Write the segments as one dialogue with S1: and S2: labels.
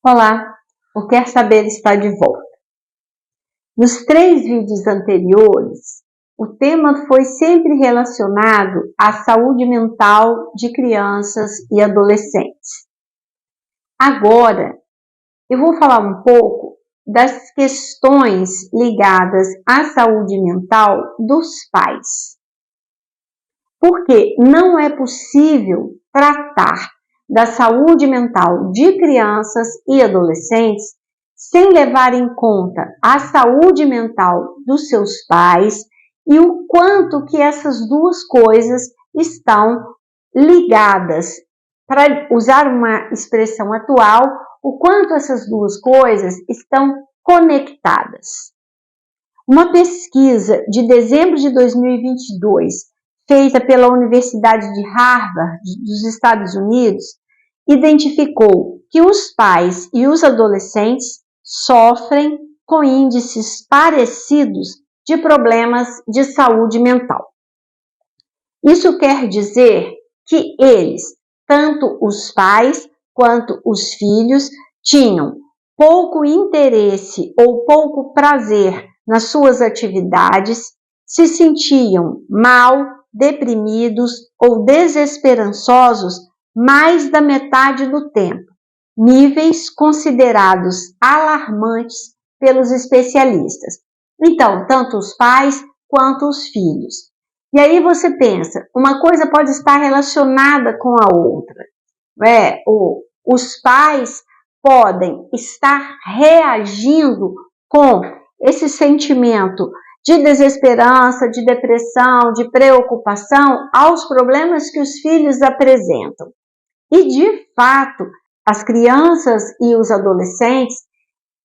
S1: Olá, o Quer Saber está de volta. Nos 3 vídeos anteriores, o tema foi sempre relacionado à saúde mental de crianças e adolescentes. Agora, eu vou falar um pouco das questões ligadas à saúde mental dos pais. Porque não é possível tratar da saúde mental de crianças e adolescentes sem levar em conta a saúde mental dos seus pais e o quanto que essas duas coisas estão ligadas. Para usar uma expressão atual, o quanto essas duas coisas estão conectadas. Uma pesquisa de dezembro de 2022, feita pela Universidade de Harvard, dos Estados Unidos, identificou que os pais e os adolescentes sofrem com índices parecidos de problemas de saúde mental. Isso quer dizer que eles, tanto os pais quanto os filhos, tinham pouco interesse ou pouco prazer nas suas atividades, se sentiam mal, deprimidos ou desesperançosos mais da metade do tempo, níveis considerados alarmantes pelos especialistas. Então, tanto os pais quanto os filhos. E aí você pensa, uma coisa pode estar relacionada com a outra. Os pais podem estar reagindo com esse sentimento de desesperança, de depressão, de preocupação aos problemas que os filhos apresentam. E, de fato, as crianças e os adolescentes,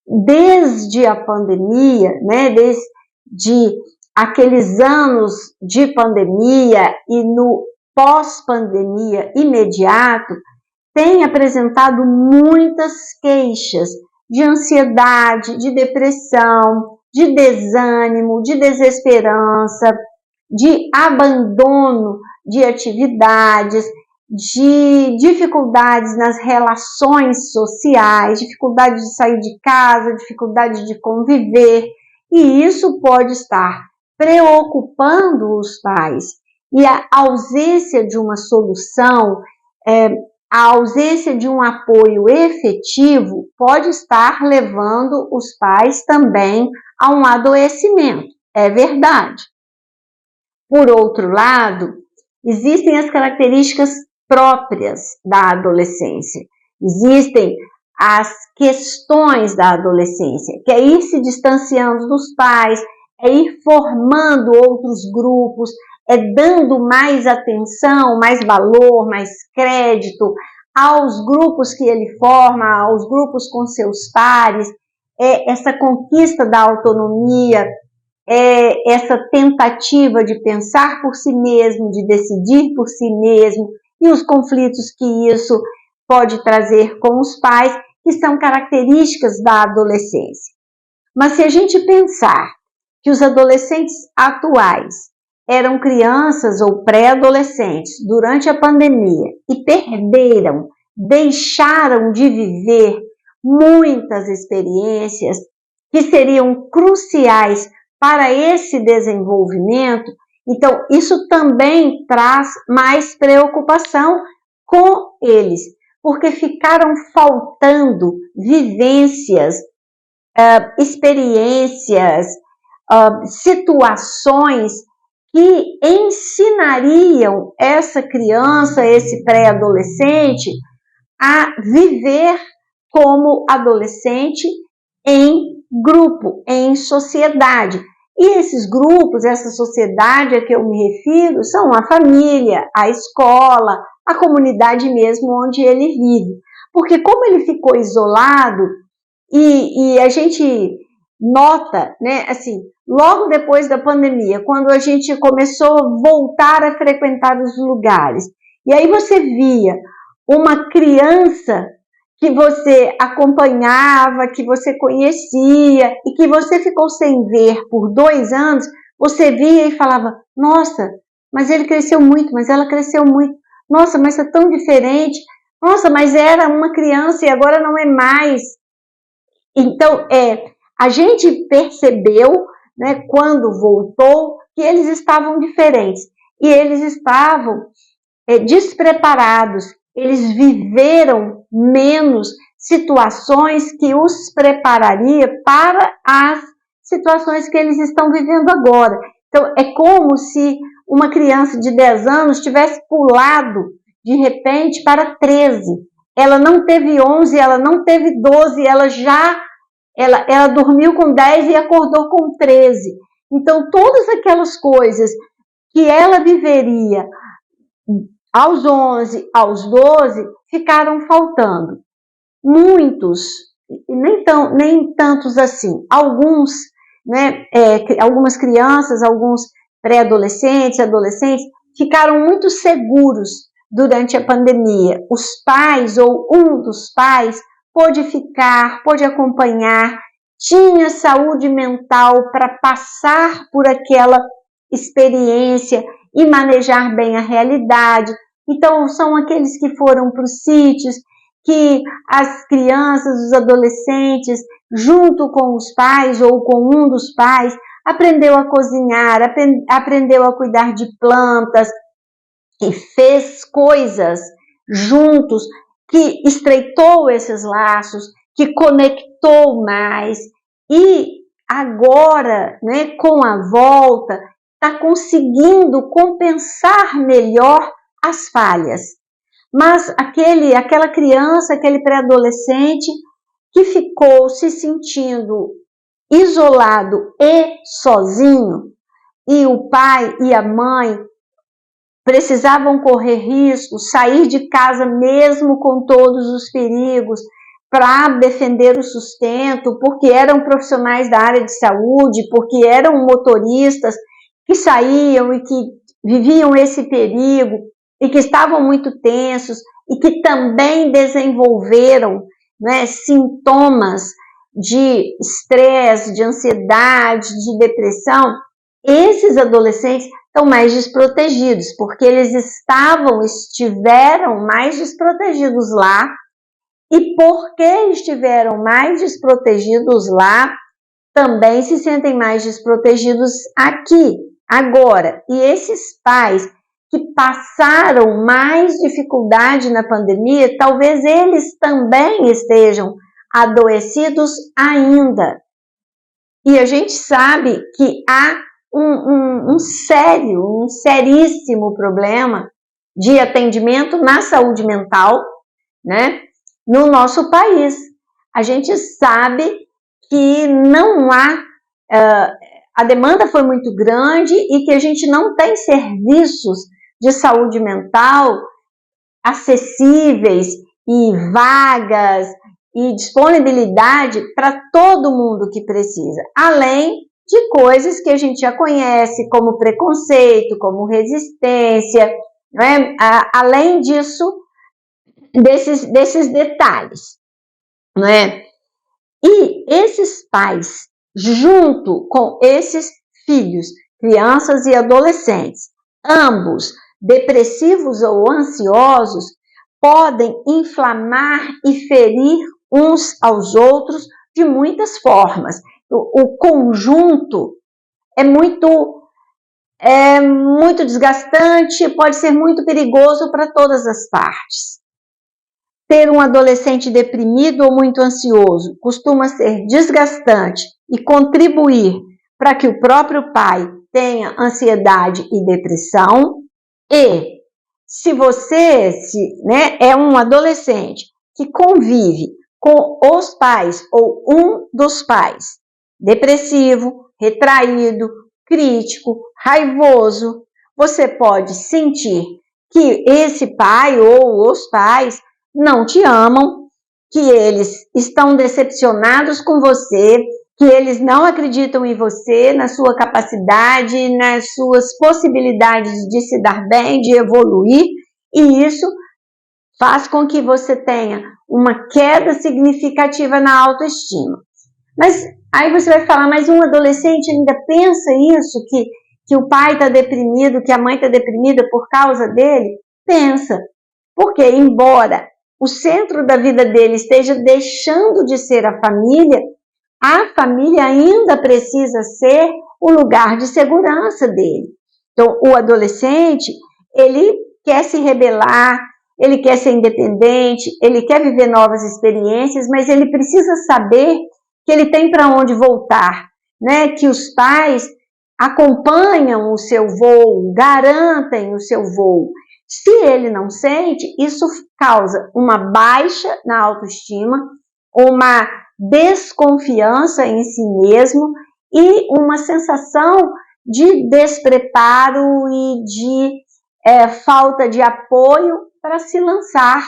S1: desde a pandemia, desde aqueles anos de pandemia e no pós-pandemia imediato, têm apresentado muitas queixas de ansiedade, de depressão, de desânimo, de desesperança, de abandono de atividades, de dificuldades nas relações sociais, dificuldade de sair de casa, dificuldade de conviver, e isso pode estar preocupando os pais. E a ausência de uma solução, a ausência de um apoio efetivo pode estar levando os pais também a um adoecimento. É verdade. Por outro lado, existem as características próprias da adolescência. Existem as questões da adolescência, que é ir se distanciando dos pais, é ir formando outros grupos, é dando mais atenção, mais valor, mais crédito aos grupos que ele forma, aos grupos com seus pares, essa conquista da autonomia, essa tentativa de pensar por si mesmo, de decidir por si mesmo, e os conflitos que isso pode trazer com os pais, que são características da adolescência. Mas se a gente pensar que os adolescentes atuais eram crianças ou pré-adolescentes durante a pandemia e deixaram de viver muitas experiências que seriam cruciais para esse desenvolvimento, então isso também traz mais preocupação com eles, porque ficaram faltando vivências, experiências, situações que ensinariam essa criança, esse pré-adolescente, a viver como adolescente em grupo, em sociedade. E esses grupos, essa sociedade a que eu me refiro, são a família, a escola, a comunidade mesmo onde ele vive. Porque como ele ficou isolado, e a gente nota, logo depois da pandemia, quando a gente começou a voltar a frequentar os lugares, e aí você via uma criança que você acompanhava, que você conhecia e que você ficou sem ver por 2 anos, você via e falava, nossa, mas ele cresceu muito, mas ela cresceu muito, nossa, mas é tão diferente, Nossa, mas era uma criança e agora não é mais. Então, a gente percebeu, né, quando voltou, que eles estavam diferentes. E eles estavam despreparados. Eles viveram menos situações que os prepararia para as situações que eles estão vivendo agora. Então, é como se uma criança de 10 anos tivesse pulado, de repente, para 13. Ela não teve 11, ela não teve 12, ela dormiu com 10 e acordou com 13. Então, todas aquelas coisas que ela viveria aos 11, aos 12, ficaram faltando. Muitos, nem tantos assim, alguns, né, algumas crianças, alguns pré-adolescentes, adolescentes, ficaram muito seguros durante a pandemia. Os pais ou um dos pais pôde ficar, pôde acompanhar, tinha saúde mental para passar por aquela experiência e manejar bem a realidade. Então, são aqueles que foram para os sítios, que as crianças, os adolescentes, junto com os pais ou com um dos pais, aprendeu a cozinhar, aprendeu a cuidar de plantas e fez coisas juntos que estreitou esses laços, que conectou mais e agora, né, com a volta, está conseguindo compensar melhor as falhas. Mas aquela criança, aquele pré-adolescente que ficou se sentindo isolado e sozinho, e o pai e a mãe precisavam correr riscos, sair de casa mesmo com todos os perigos, para defender o sustento, porque eram profissionais da área de saúde, porque eram motoristas que saíam e que viviam esse perigo e que estavam muito tensos e que também desenvolveram, né, sintomas de estresse, de ansiedade, de depressão. Esses adolescentes estão mais desprotegidos, porque eles estiveram mais desprotegidos lá, e porque estiveram mais desprotegidos lá, também se sentem mais desprotegidos aqui, agora. E esses pais que passaram mais dificuldade na pandemia, talvez eles também estejam adoecidos ainda. E a gente sabe que há um seríssimo problema de atendimento na saúde mental, né, no nosso país. A gente sabe que não há, a demanda foi muito grande e que a gente não tem serviços de saúde mental acessíveis e vagas e disponibilidade para todo mundo que precisa, além de coisas que a gente já conhece, como preconceito, como resistência, né? Além disso, desses detalhes, né? E esses pais, junto com esses filhos, crianças e adolescentes, ambos depressivos ou ansiosos, podem inflamar e ferir uns aos outros de muitas formas. O conjunto é muito desgastante, pode ser muito perigoso para todas as partes. Ter um adolescente deprimido ou muito ansioso costuma ser desgastante e contribuir para que o próprio pai tenha ansiedade e depressão. E se você é um adolescente que convive com os pais ou um dos pais depressivo, retraído, crítico, raivoso, você pode sentir que esse pai ou os pais não te amam, que eles estão decepcionados com você, que eles não acreditam em você, na sua capacidade, nas suas possibilidades de se dar bem, de evoluir, e isso faz com que você tenha uma queda significativa na autoestima. Mas aí você vai falar, mas um adolescente ainda pensa isso, que o pai está deprimido, que a mãe está deprimida por causa dele? Pensa, porque embora o centro da vida dele esteja deixando de ser a família ainda precisa ser o lugar de segurança dele. Então, o adolescente, ele quer se rebelar, ele quer ser independente, ele quer viver novas experiências, mas ele precisa saber que ele tem para onde voltar, né? Que os pais acompanham o seu voo, garantem o seu voo. Se ele não sente, isso causa uma baixa na autoestima, uma desconfiança em si mesmo e uma sensação de despreparo e de falta de apoio para se lançar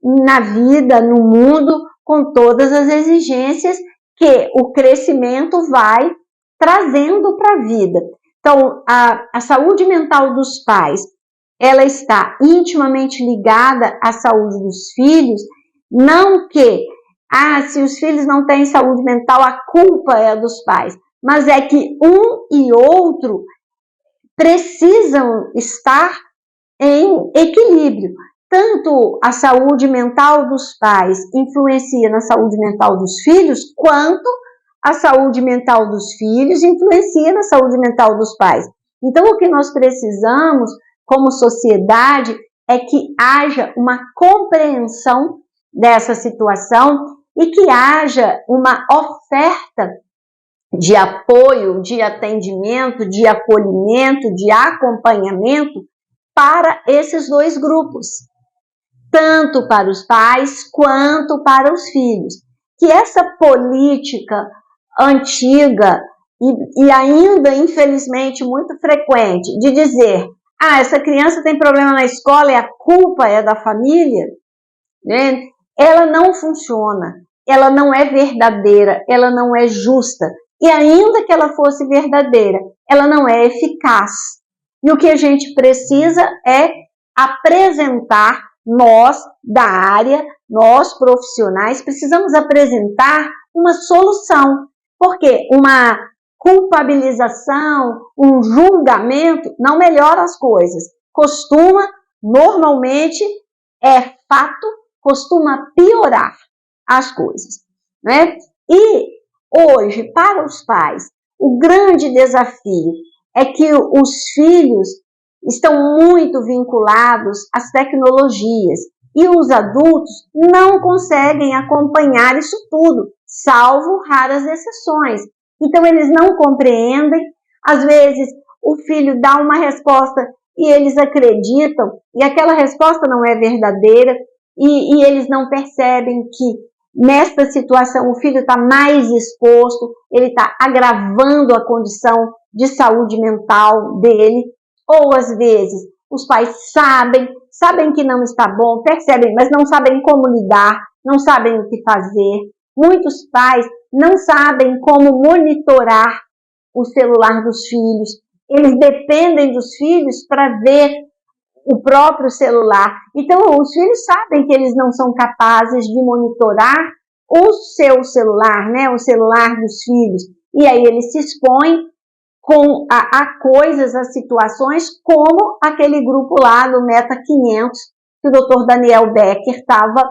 S1: na vida, no mundo, com todas as exigências que o crescimento vai trazendo para a vida. Então, a saúde mental dos pais, ela está intimamente ligada à saúde dos filhos, não que, se os filhos não têm saúde mental, a culpa é dos pais, mas é que um e outro precisam estar em equilíbrio. Tanto a saúde mental dos pais influencia na saúde mental dos filhos, quanto a saúde mental dos filhos influencia na saúde mental dos pais. Então, o que nós precisamos, como sociedade, é que haja uma compreensão dessa situação e que haja uma oferta de apoio, de atendimento, de acolhimento, de acompanhamento para esses dois grupos, tanto para os pais quanto para os filhos. Que essa política antiga e ainda, infelizmente, muito frequente, de dizer, essa criança tem problema na escola e a culpa é da família, né? Ela não funciona, ela não é verdadeira, ela não é justa. E ainda que ela fosse verdadeira, ela não é eficaz. E o que a gente precisa é apresentar, nós da área, nós profissionais, precisamos apresentar uma solução. Porque uma culpabilização, um julgamento não melhora as coisas. Normalmente, é fato, costuma piorar as coisas, né? E hoje, para os pais, o grande desafio é que os filhos estão muito vinculados às tecnologias e os adultos não conseguem acompanhar isso tudo, salvo raras exceções. Então, eles não compreendem, às vezes o filho dá uma resposta e eles acreditam, e aquela resposta não é verdadeira, e eles não percebem que nesta situação o filho está mais exposto, ele está agravando a condição de saúde mental dele, ou às vezes os pais sabem que não está bom, percebem, mas não sabem como lidar, não sabem o que fazer. Muitos pais não sabem como monitorar o celular dos filhos, eles dependem dos filhos para ver o próprio celular. Então, os filhos sabem que eles não são capazes de monitorar o seu celular, né, o celular dos filhos, e aí eles se expõem a coisas, a situações como aquele grupo lá do Meta 500 que o Dr. Daniel Becker estava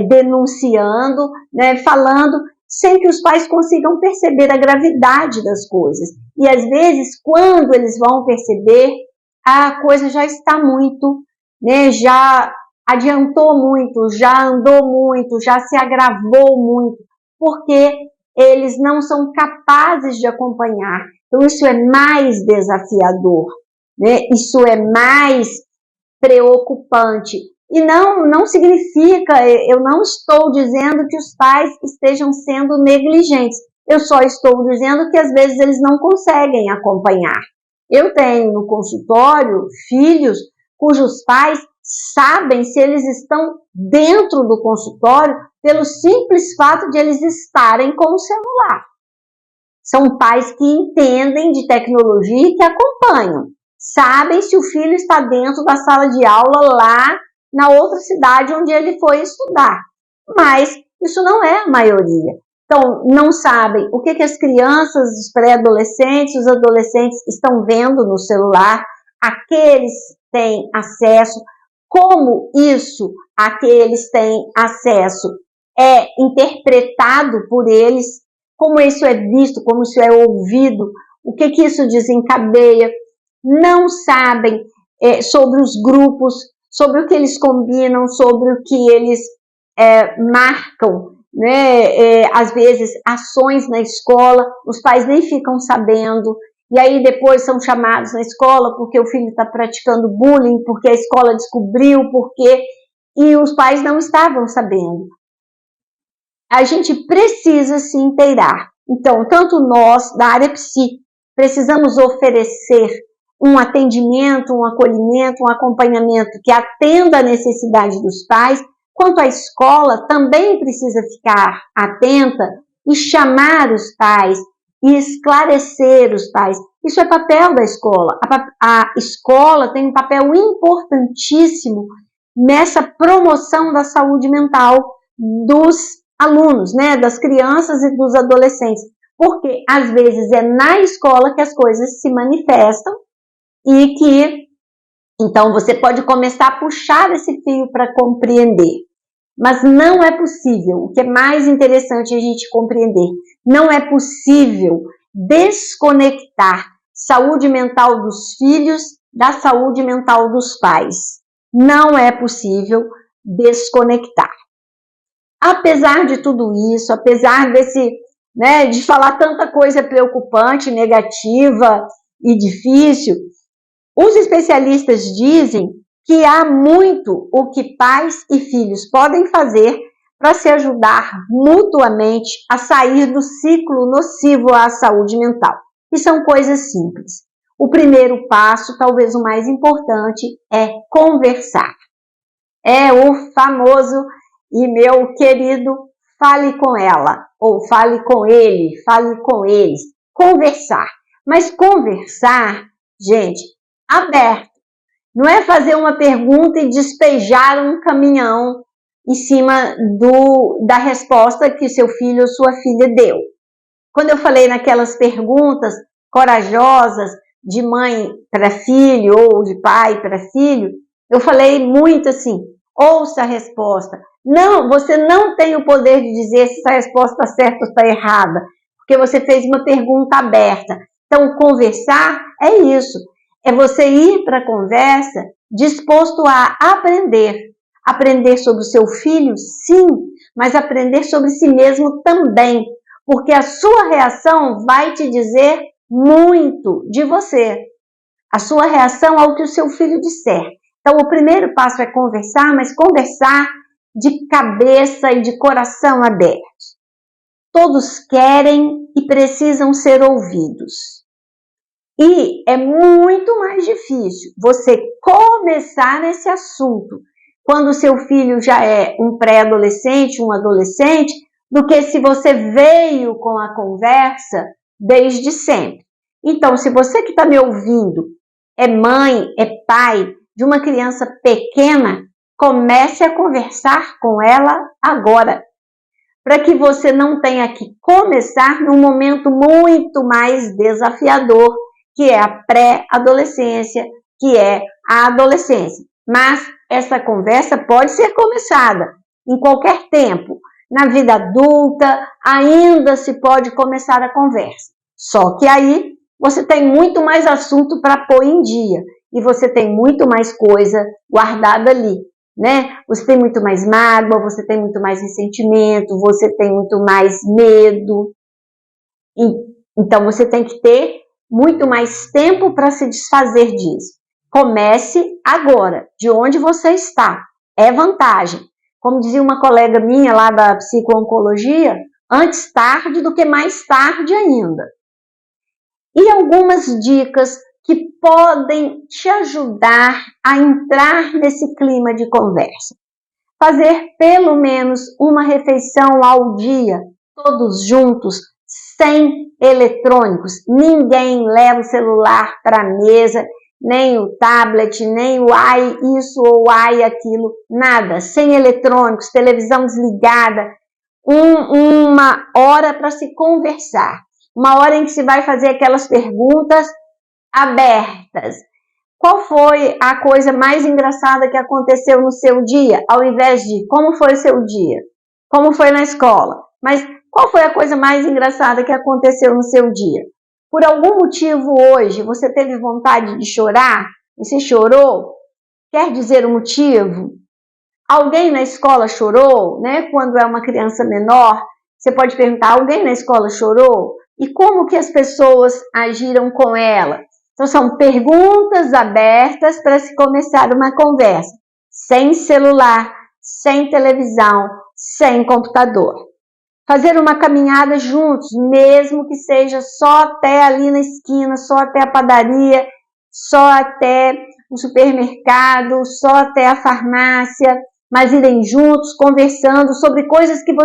S1: denunciando, né, falando, sem que os pais consigam perceber a gravidade das coisas. E às vezes, quando eles vão perceber, a coisa já está muito, né, já adiantou muito, já andou muito, já se agravou muito, porque eles não são capazes de acompanhar. Então, isso é mais desafiador, né? Isso é mais preocupante. E não significa, eu não estou dizendo que os pais estejam sendo negligentes. Eu só estou dizendo que às vezes eles não conseguem acompanhar. Eu tenho no consultório filhos cujos pais sabem se eles estão dentro do consultório pelo simples fato de eles estarem com o celular. São pais que entendem de tecnologia e que acompanham. Sabem se o filho está dentro da sala de aula lá na outra cidade onde ele foi estudar. Mas isso não é a maioria. Então, não sabem o que as crianças, os pré-adolescentes, os adolescentes estão vendo no celular, a que eles têm acesso, como isso a que eles têm acesso é interpretado por eles, como isso é visto, como isso é ouvido, o que isso desencadeia. Não sabem sobre os grupos, sobre o que eles combinam, sobre o que eles marcam, né? Às vezes ações na escola, os pais nem ficam sabendo, e aí depois são chamados na escola porque o filho está praticando bullying, porque a escola descobriu, e os pais não estavam sabendo. A gente precisa se inteirar. Então, tanto nós, da área psi, precisamos oferecer um atendimento, um acolhimento, um acompanhamento que atenda à necessidade dos pais, quanto a escola também precisa ficar atenta e chamar os pais e esclarecer os pais. Isso é papel da escola. A escola tem um papel importantíssimo nessa promoção da saúde mental dos alunos, né, das crianças e dos adolescentes, porque às vezes é na escola que as coisas se manifestam e que então você pode começar a puxar esse fio para compreender, mas não é possível. O que é mais interessante a gente compreender, não é possível desconectar saúde mental dos filhos da saúde mental dos pais. Não é possível desconectar. Apesar de tudo isso, apesar de falar tanta coisa preocupante, negativa e difícil, os especialistas dizem que há muito o que pais e filhos podem fazer para se ajudar mutuamente a sair do ciclo nocivo à saúde mental. E são coisas simples. O primeiro passo, talvez o mais importante, é conversar. É o famoso e meu querido fale com ela, ou fale com ele, fale com eles. Conversar. Mas conversar, gente, aberto. Não é fazer uma pergunta e despejar um caminhão em cima da resposta que seu filho ou sua filha deu. Quando eu falei naquelas perguntas corajosas de mãe para filho ou de pai para filho, eu falei muito assim, ouça a resposta. Não, você não tem o poder de dizer se essa resposta está certa ou está errada, porque você fez uma pergunta aberta. Então, conversar é isso. É você ir para a conversa disposto a aprender. Aprender sobre o seu filho, sim, mas aprender sobre si mesmo também, porque a sua reação vai te dizer muito de você. A sua reação ao que o seu filho disser. Então, o primeiro passo é conversar, mas conversar de cabeça e de coração abertos. Todos querem e precisam ser ouvidos. E é muito mais difícil você começar esse assunto quando o seu filho já é um pré-adolescente, um adolescente, do que se você veio com a conversa desde sempre. Então, se você que está me ouvindo é mãe, é pai de uma criança pequena, comece a conversar com ela agora, para que você não tenha que começar num momento muito mais desafiador, que é a pré-adolescência, que é a adolescência. Mas essa conversa pode ser começada em qualquer tempo. Na vida adulta, ainda se pode começar a conversa. Só que aí você tem muito mais assunto para pôr em dia e você tem muito mais coisa guardada ali, né? Você tem muito mais mágoa, você tem muito mais ressentimento, você tem muito mais medo. Então você tem que ter muito mais tempo para se desfazer disso. Comece agora, de onde você está. É vantagem. Como dizia uma colega minha lá da psico-oncologia, antes tarde do que mais tarde ainda. E algumas dicas que podem te ajudar a entrar nesse clima de conversa. Fazer pelo menos uma refeição ao dia, todos juntos, sem eletrônicos. Ninguém leva o celular para a mesa, nem o tablet, nem o ai isso ou ai aquilo, nada. Sem eletrônicos, televisão desligada. Uma hora para se conversar. Uma hora em que se vai fazer aquelas perguntas abertas. Qual foi a coisa mais engraçada que aconteceu no seu dia, ao invés de como foi o seu dia? Como foi na escola? Mas qual foi a coisa mais engraçada que aconteceu no seu dia? Por algum motivo hoje você teve vontade de chorar? Você chorou? Quer dizer o motivo? Alguém na escola chorou, né? Quando é uma criança menor, você pode perguntar, alguém na escola chorou? E como que as pessoas agiram com ela? Então, são perguntas abertas para se começar uma conversa, sem celular, sem televisão, sem computador. Fazer uma caminhada juntos, mesmo que seja só até ali na esquina, só até a padaria, só até o supermercado, só até a farmácia, mas irem juntos conversando sobre coisas que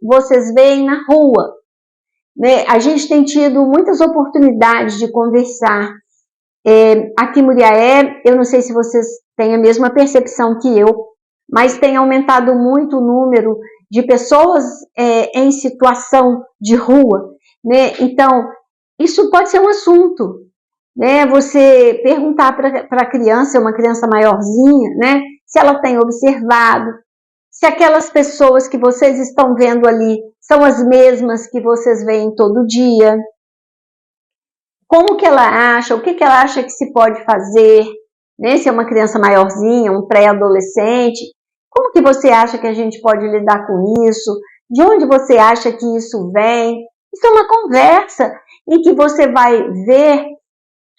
S1: vocês veem na rua. Né? A gente tem tido muitas oportunidades de conversar. Aqui em Muriaé, eu não sei se vocês têm a mesma percepção que eu, mas tem aumentado muito o número de pessoas em situação de rua, né? Então, isso pode ser um assunto, né? Você perguntar para a criança, uma criança maiorzinha, né? Se ela tem observado, se aquelas pessoas que vocês estão vendo ali são as mesmas que vocês veem todo dia. Como que ela acha, o que ela acha que se pode fazer, né? Se é uma criança maiorzinha, um pré-adolescente, como que você acha que a gente pode lidar com isso? De onde você acha que isso vem? Isso é uma conversa em que você vai ver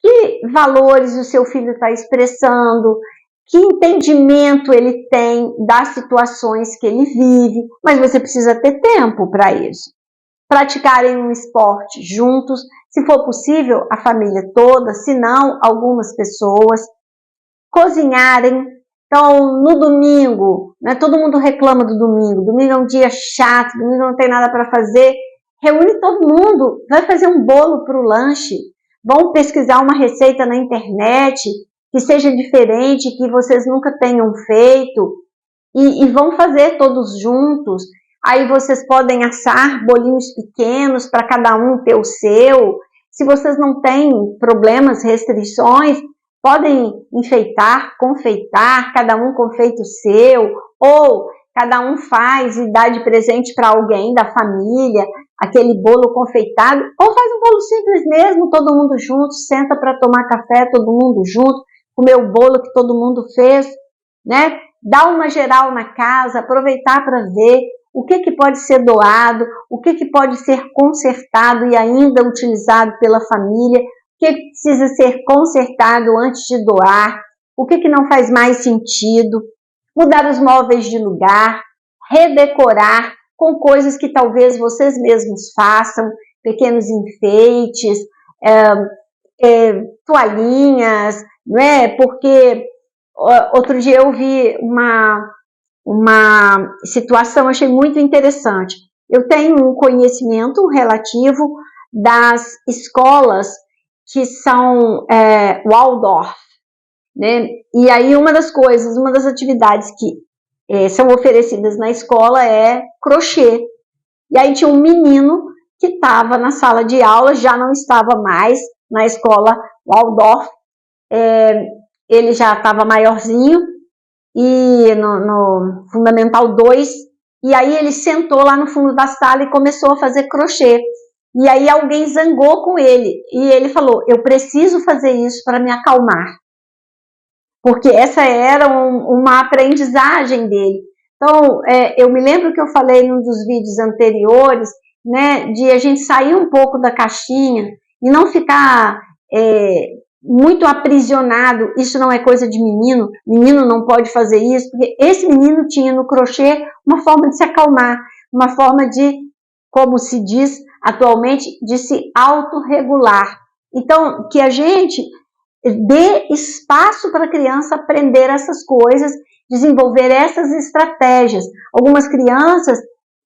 S1: que valores o seu filho está expressando, que entendimento ele tem das situações que ele vive, mas você precisa ter tempo para isso. Praticarem um esporte juntos, se for possível, a família toda, se não, algumas pessoas. Cozinharem. Então, no domingo, né, todo mundo reclama do domingo. Domingo é um dia chato, domingo não tem nada para fazer. Reúne todo mundo, vai fazer um bolo para o lanche. Vão pesquisar uma receita na internet que seja diferente, que vocês nunca tenham feito. E vão fazer todos juntos. Aí vocês podem assar bolinhos pequenos para cada um ter o seu. Se vocês não têm problemas, restrições, podem enfeitar, confeitar, cada um confeita o seu, ou cada um faz e dá de presente para alguém da família, aquele bolo confeitado, ou faz um bolo simples mesmo, todo mundo junto, senta para tomar café, todo mundo junto, comer o bolo que todo mundo fez, né? Dá uma geral na casa, aproveitar para ver o que pode ser doado, o que pode ser consertado e ainda utilizado pela família, o que precisa ser consertado antes de doar, o que não faz mais sentido, mudar os móveis de lugar, redecorar com coisas que talvez vocês mesmos façam, pequenos enfeites, toalhinhas, não é? Porque outro dia eu vi uma situação, achei muito interessante. Eu tenho um conhecimento relativo das escolas que são Waldorf, né? E aí uma das atividades que são oferecidas na escola é crochê. E aí tinha um menino que estava na sala de aula, já não estava mais na escola Waldorf, ele já estava maiorzinho, e no Fundamental 2, e aí ele sentou lá no fundo da sala e começou a fazer crochê. E aí alguém zangou com ele, e ele falou, eu preciso fazer isso para me acalmar. Porque essa era uma aprendizagem dele. Então, eu me lembro que eu falei num dos vídeos anteriores, né, de a gente sair um pouco da caixinha e não ficar muito aprisionado, isso não é coisa de menino, menino não pode fazer isso, porque esse menino tinha no crochê uma forma de se acalmar, uma forma de, como se diz atualmente, de se autorregular. Então, que a gente dê espaço para a criança aprender essas coisas, desenvolver essas estratégias. Algumas crianças,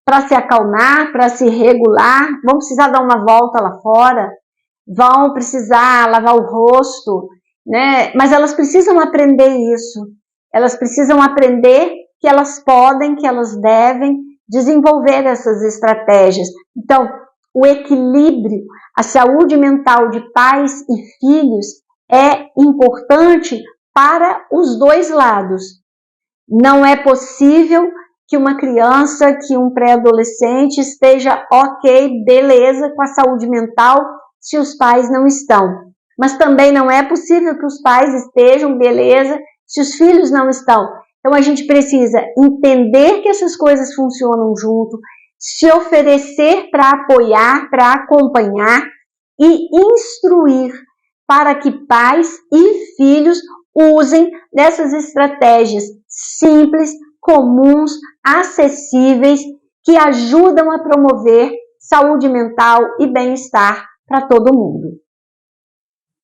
S1: para se acalmar, para se regular, vão precisar dar uma volta lá fora, vão precisar lavar o rosto, né? Mas elas precisam aprender isso. Elas precisam aprender que elas podem, que elas devem desenvolver essas estratégias. Então, o equilíbrio, a saúde mental de pais e filhos é importante para os dois lados. Não é possível que uma criança, que um pré-adolescente esteja ok, beleza, com a saúde mental, se os pais não estão. Mas também não é possível que os pais estejam beleza, se os filhos não estão. Então a gente precisa entender que essas coisas funcionam junto, se oferecer para apoiar, para acompanhar e instruir para que pais e filhos usem dessas estratégias simples, comuns, acessíveis, que ajudam a promover saúde mental e bem-estar para todo mundo.